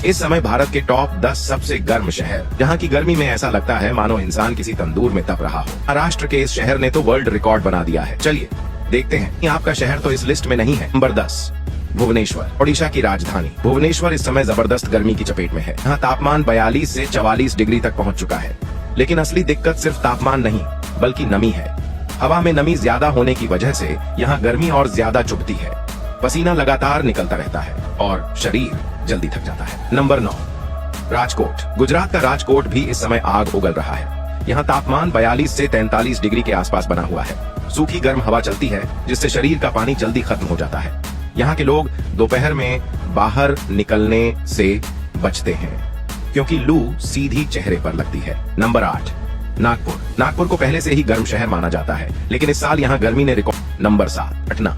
इस समय भारत के टॉप 10 सबसे गर्म शहर, जहां की गर्मी में ऐसा लगता है मानो इंसान किसी तंदूर में तप रहा हो। महाराष्ट्र के इस शहर ने तो वर्ल्ड रिकॉर्ड बना दिया है। चलिए देखते हैं कि आपका शहर तो इस लिस्ट में नहीं है। नंबर 10, भुवनेश्वर, ओडिशा की राजधानी। भुवनेश्वर इस समय जबरदस्त गर्मी की चपेट में है। यहाँ तापमान 42 से 44 डिग्री तक पहुँच चुका है। लेकिन असली दिक्कत सिर्फ तापमान नहीं, बल्कि नमी है। हवा में नमी ज्यादा होने की वजह से यहाँ गर्मी और ज्यादा चुभती है। पसीना लगातार निकलता रहता है और शरीर जल्दी थक जाता है। नंबर 9, राजकोट। गुजरात का राजकोट भी इस समय आग उगल रहा है। यहाँ तापमान 42 से 43 डिग्री के आसपास बना हुआ है। सूखी गर्म हवा चलती है, जिससे शरीर का पानी जल्दी खत्म हो जाता है। यहाँ के लोग दोपहर में बाहर निकलने से बचते हैं, क्योंकि लू सीधी चेहरे पर लगती है। नंबर 8, नागपुर। नागपुर को पहले से ही गर्म शहर माना जाता है, लेकिन इस साल यहाँ गर्मी ने रिकॉर्ड। नंबर 7, पटना।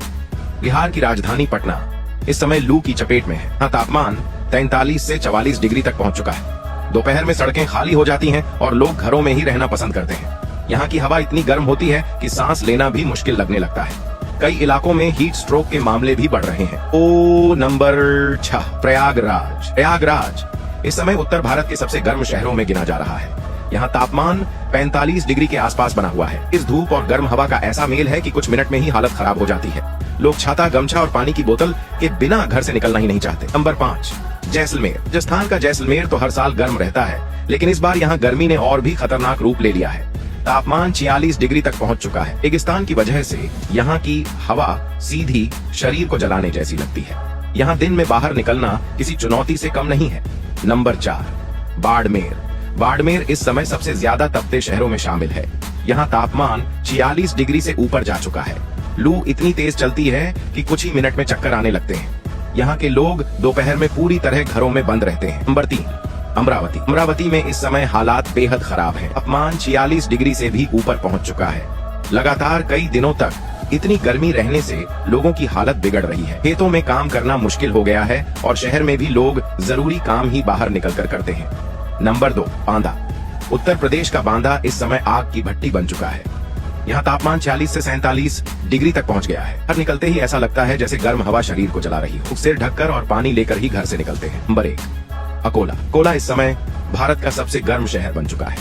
बिहार की राजधानी पटना इस समय लू की चपेट में है। यहाँ तापमान 43 से 44 डिग्री तक पहुंच चुका है। दोपहर में सड़कें खाली हो जाती हैं और लोग घरों में ही रहना पसंद करते हैं। यहाँ की हवा इतनी गर्म होती है कि सांस लेना भी मुश्किल लगने लगता है। कई इलाकों में हीट स्ट्रोक के मामले भी बढ़ रहे हैं। नंबर 6, प्रयागराज। प्रयागराज इस समय उत्तर भारत के सबसे गर्म शहरों में गिना जा रहा है। यहाँ तापमान 45 डिग्री के आसपास बना हुआ है। इस धूप और गर्म हवा का ऐसा मेल है कि कुछ मिनट में ही हालत खराब हो जाती है। लोग छाता, गमछा और पानी की बोतल के बिना घर से निकलना ही नहीं चाहते। नंबर 5, जैसलमेर। राजस्थान का जैसलमेर तो हर साल गर्म रहता है, लेकिन इस बार यहाँ गर्मी ने और भी खतरनाक रूप ले लिया है। तापमान 46 डिग्री तक पहुंच चुका है। रेगिस्तान की वजह से यहाँ की हवा सीधी शरीर को जलाने जैसी लगती है। यहाँ दिन में बाहर निकलना किसी चुनौती से कम नहीं है। नंबर 4, बाड़मेर। बाड़मेर इस समय सबसे ज्यादा तपते शहरों में शामिल है। यहाँ तापमान 46 डिग्री से ऊपर जा चुका है। लू इतनी तेज चलती है कि कुछ ही मिनट में चक्कर आने लगते हैं। यहाँ के लोग दोपहर में पूरी तरह घरों में बंद रहते हैं। नंबर 3, अमरावती। अमरावती में इस समय हालात बेहद खराब हैं। तापमान 46 डिग्री से भी ऊपर पहुंच चुका है। लगातार कई दिनों तक इतनी गर्मी रहने से लोगों की हालत बिगड़ रही है। खेतों में काम करना मुश्किल हो गया है और शहर में भी लोग जरूरी काम ही बाहर निकलकर करते हैं। नंबर 2, बांदा। उत्तर प्रदेश का बांदा इस समय आग की भट्टी बन चुका है। यहाँ तापमान 46 से 47 डिग्री तक पहुंच गया है। घर निकलते ही ऐसा लगता है जैसे गर्म हवा शरीर को जला रही हो। सिर ढककर और पानी लेकर ही घर से निकलते हैं। नंबर 1, अकोला। अकोला इस समय भारत का सबसे गर्म शहर बन चुका है।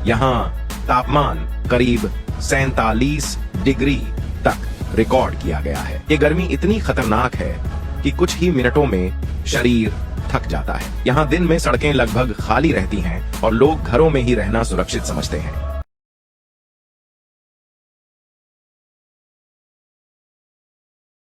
यहाँ तापमान करीब 47 डिग्री तक रिकॉर्ड किया गया है। ये गर्मी इतनी खतरनाक है कि कुछ ही मिनटों में शरीर थक जाता है। यहाँ दिन में सड़कें लगभग खाली रहती हैं और लोग घरों में ही रहना सुरक्षित समझते हैं।